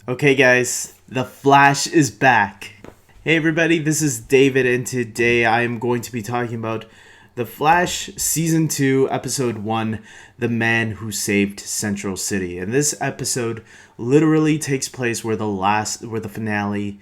Okay, guys, The Flash is back. Hey, everybody, this is David, and today I am going to be talking about The Flash Season 2, Episode 1, The Man Who Saved Central City. And this episode literally takes place where the finale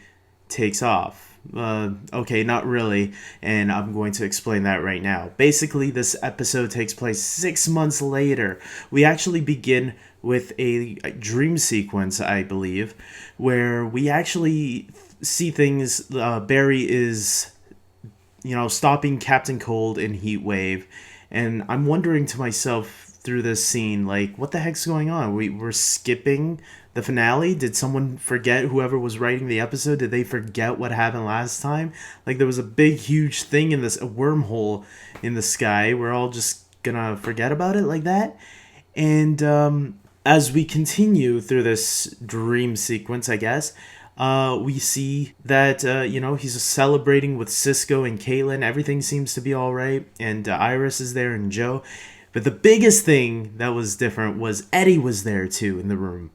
takes off. Okay, not really, and I'm going to explain that right now. Basically, this episode takes place 6 months later. We actually begin with a dream sequence, I believe, where we actually see things. Barry is, stopping Captain Cold in Heat Wave, and I'm wondering to myself through this scene, like, what the heck's going on? We're skipping the finale. Did someone forget? Whoever was writing the episode, did they forget what happened last time? Like, there was a big huge thing in this, a wormhole in the sky. We're all just gonna forget about it like that. And as we continue through this dream sequence, I guess, we see that he's celebrating with Cisco and Caitlin. Everything seems to be all right, and Iris is there and Joe. But the biggest thing that was different was Eddie was there too in the room,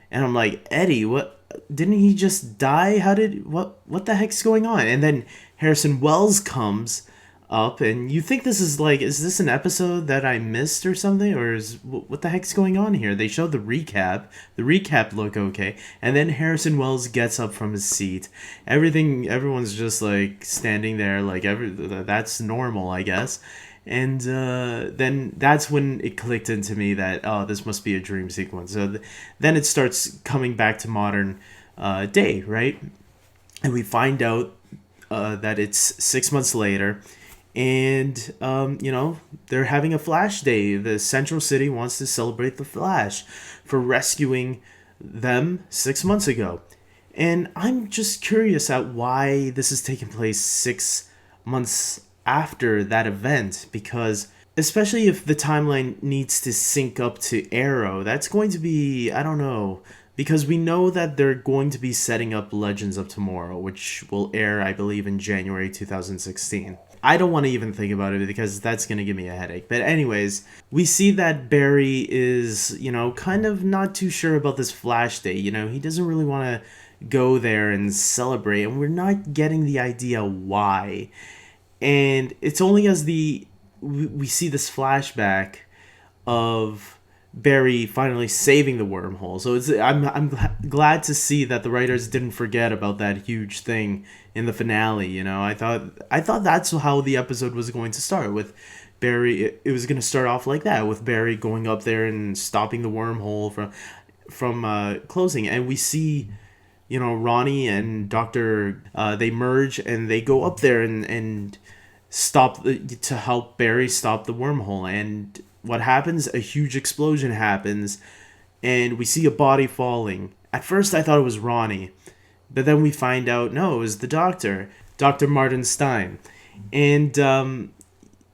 and I'm like, Eddie, what? Didn't he just die? What the heck's going on? And then Harrison Wells comes up, and you think this is like, is this an episode that I missed or something, or is what the heck's going on here? They showed the recap. The recap looked okay, and then Harrison Wells gets up from his seat. Everyone's just like standing there, like that's normal, I guess. And then that's when it clicked into me that, oh, this must be a dream sequence. So then it starts coming back to modern day, right? And we find out that it's 6 months later, and they're having a Flash Day. The Central City wants to celebrate the Flash for rescuing them 6 months ago. And I'm just curious at why this is taking place 6 months after that event, because especially if the timeline needs to sync up to Arrow, that's going to be, I don't know, because we know that they're going to be setting up Legends of Tomorrow, which will air, I believe, in January 2016. I don't want to even think about it because that's going to give me a headache. But anyways, we see that Barry is, kind of not too sure about this Flash Day. He doesn't really want to go there and celebrate, and we're not getting the idea why. And it's only as we see this flashback of Barry finally saving the wormhole. So I'm glad to see that the writers didn't forget about that huge thing in the finale. I thought that's how the episode was going to start, with Barry. It was going to start off like that, with Barry going up there and stopping the wormhole from closing, and we see, Ronnie and Doctor, they merge and they go up there and stop to help Barry stop the wormhole. And what happens? A huge explosion happens, and we see a body falling. At first, I thought it was Ronnie, but then we find out, no, it was the doctor, Dr. Martin Stein. And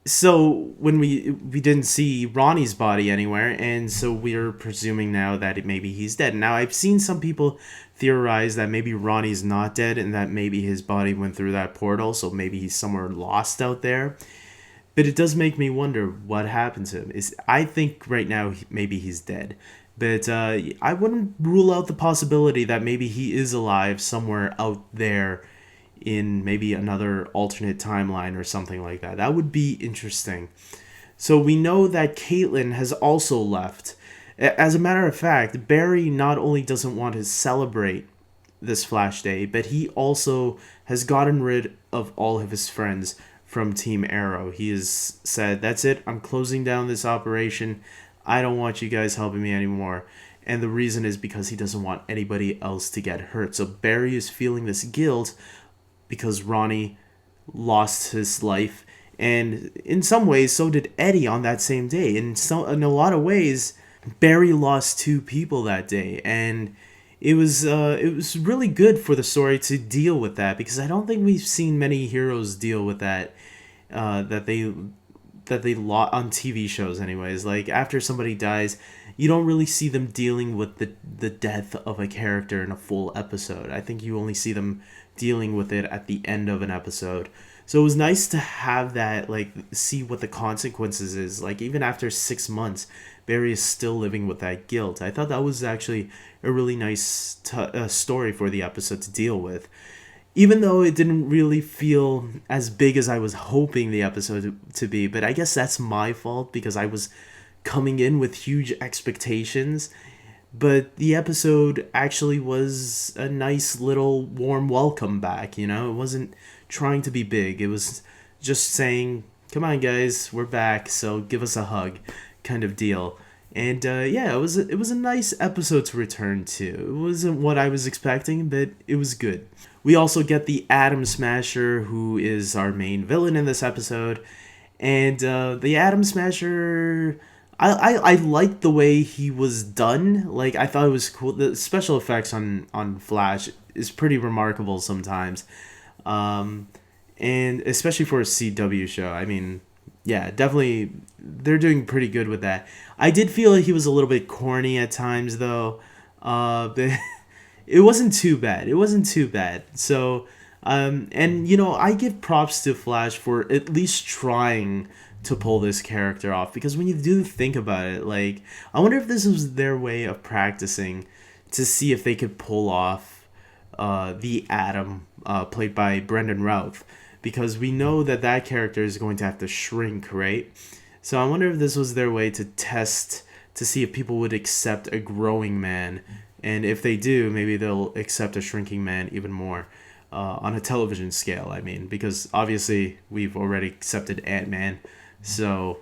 so when we didn't see Ronnie's body anywhere, and so we're presuming now that maybe he's dead. Now, I've seen some people theorize that maybe Ronnie's not dead and that maybe his body went through that portal, so maybe he's somewhere lost out there. But it does make me wonder what happened to him. I think right now maybe he's dead. But I wouldn't rule out the possibility that maybe he is alive somewhere out there in maybe another alternate timeline or something like that. That would be interesting. So we know that Caitlin has also left. As a matter of fact, Barry not only doesn't want to celebrate this Flash Day, but he also has gotten rid of all of his friends from Team Arrow. He has said, that's it, I'm closing down this operation. I don't want you guys helping me anymore. And the reason is because he doesn't want anybody else to get hurt. So Barry is feeling this guilt because Ronnie lost his life. And in some ways, so did Eddie on that same day. In a lot of ways, Barry lost two people that day. And it was really good for the story to deal with that, because I don't think we've seen many heroes deal with that, that they on TV shows anyways. Like, after somebody dies, you don't really see them dealing with the death of a character in a full episode. I think you only see them dealing with it at the end of an episode. So it was nice to have that, like, see what the consequences is. Like, even after 6 months, Barry is still living with that guilt. I thought that was actually a really nice story for the episode to deal with. Even though it didn't really feel as big as I was hoping the episode to be, but I guess that's my fault because I was coming in with huge expectations. But the episode actually was a nice little warm welcome back, you know? It wasn't trying to be big. It was just saying, come on, guys, we're back, so give us a hug kind of deal. And yeah, it was a nice episode to return to. It wasn't what I was expecting, but it was good. We also get the Atom Smasher, who is our main villain in this episode. And the Atom Smasher, I liked the way he was done. Like, I thought it was cool. The special effects on Flash is pretty remarkable sometimes. And especially for a CW show. I mean, yeah, definitely they're doing pretty good with that. I did feel like he was a little bit corny at times, though. But it wasn't too bad. It wasn't too bad. So, and you know, I give props to Flash for at least trying to pull this character off, because when you do think about it, like, I wonder if this was their way of practicing to see if they could pull off the Atom, played by Brendan Routh, because we know that that character is going to have to shrink, right? So I wonder if this was their way to test to see if people would accept a growing man, and if they do, maybe they'll accept a shrinking man even more. On a television scale, I mean, because obviously we've already accepted Ant-Man, so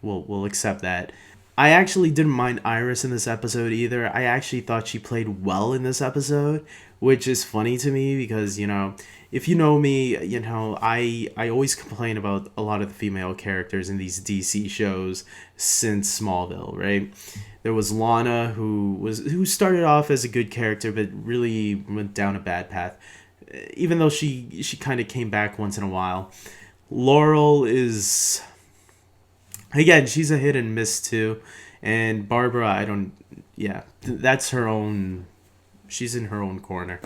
we'll accept that. I actually didn't mind Iris in this episode either. I actually thought she played well in this episode, which is funny to me because, you know, if you know me, you know, I always complain about a lot of the female characters in these DC shows since Smallville, right? There was Lana, who started off as a good character but really went down a bad path, even though she kind of came back once in a while. Laurel is, again, she's a hit and miss too. And Barbara, yeah, that's her own, she's in her own corner.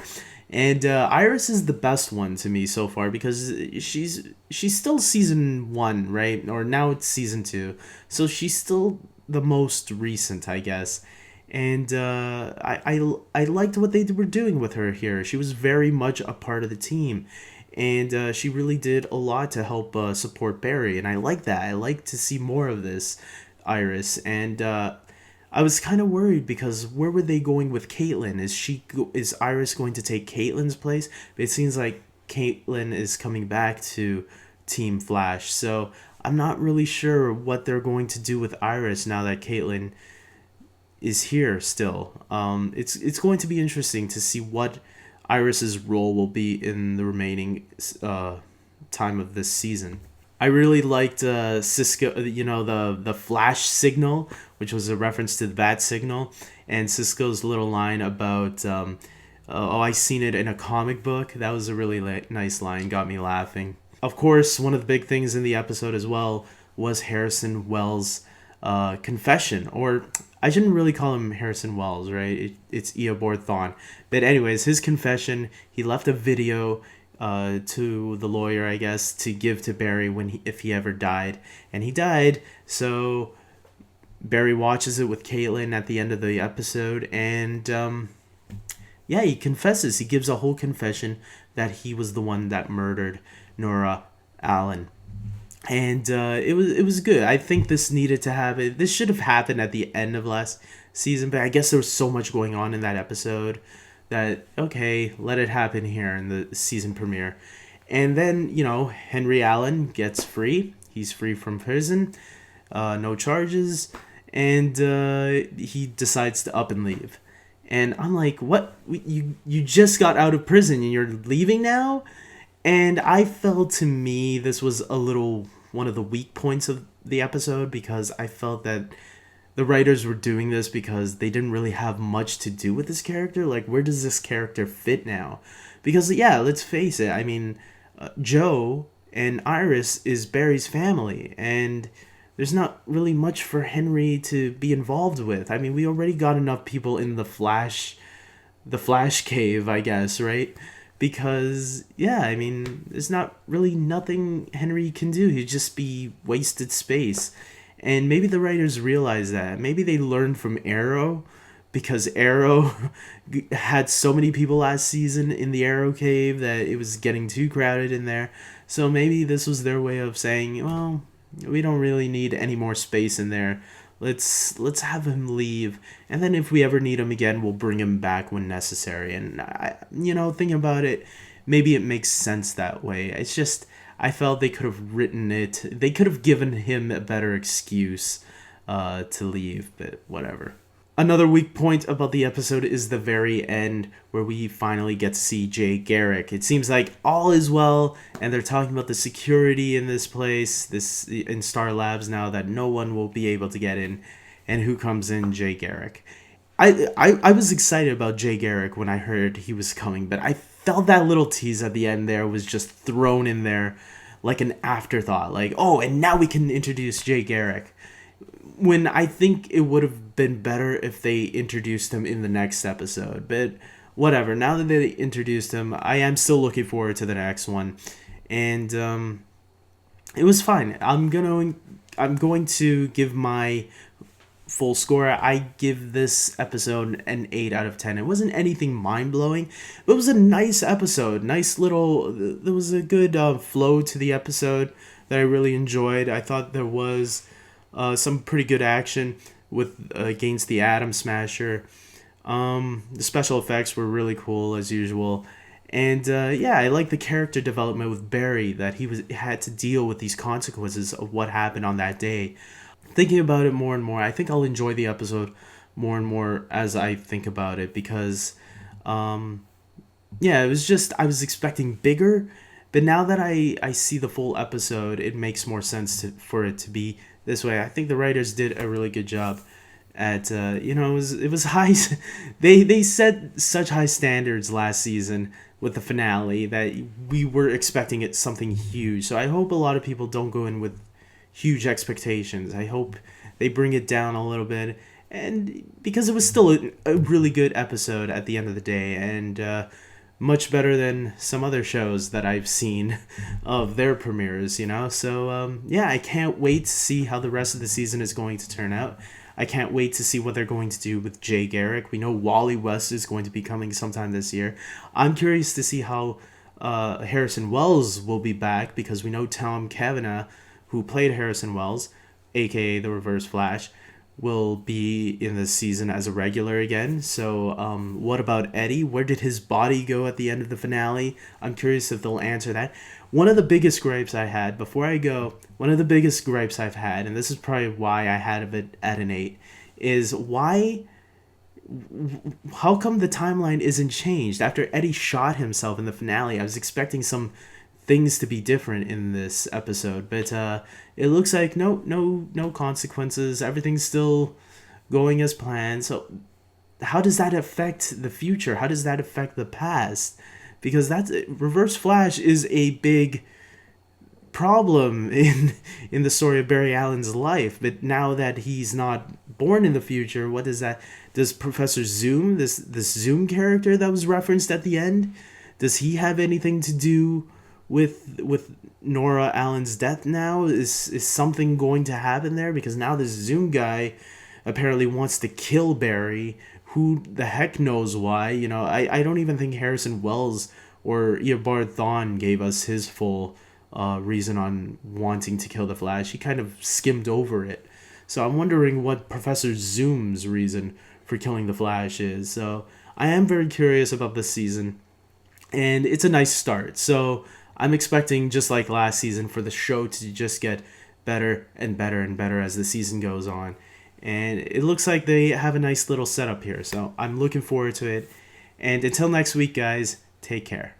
And Iris is the best one to me so far because she's still season 1, right? Or now it's season 2. So she's still the most recent, I guess. And I liked what they were doing with her here. She was very much a part of the team. And she really did a lot to help support Barry. And I like that. I like to see more of this, Iris. And I was kind of worried because where were they going with Caitlin? Is Iris going to take Caitlin's place? But it seems like Caitlin is coming back to Team Flash. So I'm not really sure what they're going to do with Iris now that Caitlin is here still. It's going to be interesting to see what Iris's role will be in the remaining time of this season. I really liked Cisco, you know, the flash signal, which was a reference to the bat signal, and Cisco's little line about, oh, I seen it in a comic book. That was a really nice line, got me laughing. Of course, one of the big things in the episode as well was Harrison Wells' confession, or I shouldn't really call him Harrison Wells, right? It's Eobard Thawne. But anyways, his confession, he left a video to the lawyer, I guess, to give to Barry if he ever died. And he died, so Barry watches it with Caitlin at the end of the episode, and yeah, he confesses. He gives a whole confession that he was the one that murdered Nora Allen. And it was good. I think this needed to happen. This should have happened at the end of last season, but I guess there was so much going on in that episode that, okay, let it happen here in the season premiere. And then, you know, Henry Allen gets free. He's free from prison, no charges, and he decides to up and leave. And I'm like, what? You just got out of prison and you're leaving now? And I felt, to me, this was a little one of the weak points of the episode, because I felt that the writers were doing this because they didn't really have much to do with this character. Like, where does this character fit now? Because, yeah, let's face it, I mean, Joe and Iris is Barry's family, and there's not really much for Henry to be involved with. I mean, we already got enough people in the Flash cave, I guess, right? because yeah, I mean, there's not really nothing Henry can do. He'd just be wasted space. And maybe the writers realize that. Maybe they learned from Arrow, because Arrow had so many people last season in the Arrow cave that it was getting too crowded in there. So maybe this was their way of saying, well, we don't really need any more space in there. Let's have him leave, and then if we ever need him again, we'll bring him back when necessary. And thinking about it, maybe it makes sense that way. It's just I felt they could have written it. They could have given him a better excuse to leave, but whatever. Another weak point about the episode is the very end, where we finally get to see Gerrick. It seems like all is well, and they're talking about the security in this place, this in Star Labs now, that no one will be able to get in. And who comes in? Gerrick. I was excited about Gerrick when I heard he was coming, but I felt that little tease at the end there was just thrown in there like an afterthought. Like, oh, and now we can introduce Gerrick, when I think it would have been better if they introduced him in the next episode. But whatever, now that they introduced him, I am still looking forward to the next one. And it was fine. I'm going to give my full score. I give this episode an 8 out of 10. It wasn't anything mind-blowing, but it was a nice episode. Nice little... There was a good flow to the episode that I really enjoyed. I thought there was some pretty good action with against the Atom Smasher. The special effects were really cool as usual, and yeah, I like the character development with Barry, that he had to deal with these consequences of what happened on that day. Thinking about it more and more, I think I'll enjoy the episode more and more as I think about it, because yeah, it was just, I was expecting bigger, but now that I see the full episode, it makes more sense for it to be this way. I think the writers did a really good job at it was high. They set such high standards last season with the finale that we were expecting it something huge. So I hope a lot of people don't go in with huge expectations. I hope they bring it down a little bit, and because it was still a really good episode at the end of the day, and much better than some other shows that I've seen of their premieres, So, yeah, I can't wait to see how the rest of the season is going to turn out. I can't wait to see what they're going to do with Gerrick. We know Wally West is going to be coming sometime this year. I'm curious to see how Harrison Wells will be back, because we know Tom Cavanagh, who played Harrison Wells, aka the Reverse Flash, will be in this season as a regular again. So what about Eddie? Where did his body go at the end of the finale? I'm curious if they'll answer that. One of the biggest gripes I had, before I go, one of the biggest gripes I've had, and this is probably why I had it at an 8, is how come the timeline isn't changed? After Eddie shot himself in the finale, I was expecting some things to be different in this episode, but it looks like no consequences. Everything's still going as planned. So how does that affect the future? How does that affect the past? Because Reverse Flash is a big problem in the story of Barry Allen's life. But now that he's not born in the future, what does that? Does Professor Zoom, this Zoom character that was referenced at the end, does he have anything to do with Nora Allen's death now? Is something going to happen there? Because now this Zoom guy apparently wants to kill Barry. Who the heck knows why? I don't even think Harrison Wells or Eobard Thawne gave us his full reason on wanting to kill the Flash. He kind of skimmed over it. So I'm wondering what Professor Zoom's reason for killing the Flash is. So I am very curious about this season, and it's a nice start. So I'm expecting, just like last season, for the show to just get better and better and better as the season goes on. And it looks like they have a nice little setup here. So I'm looking forward to it. And until next week, guys, take care.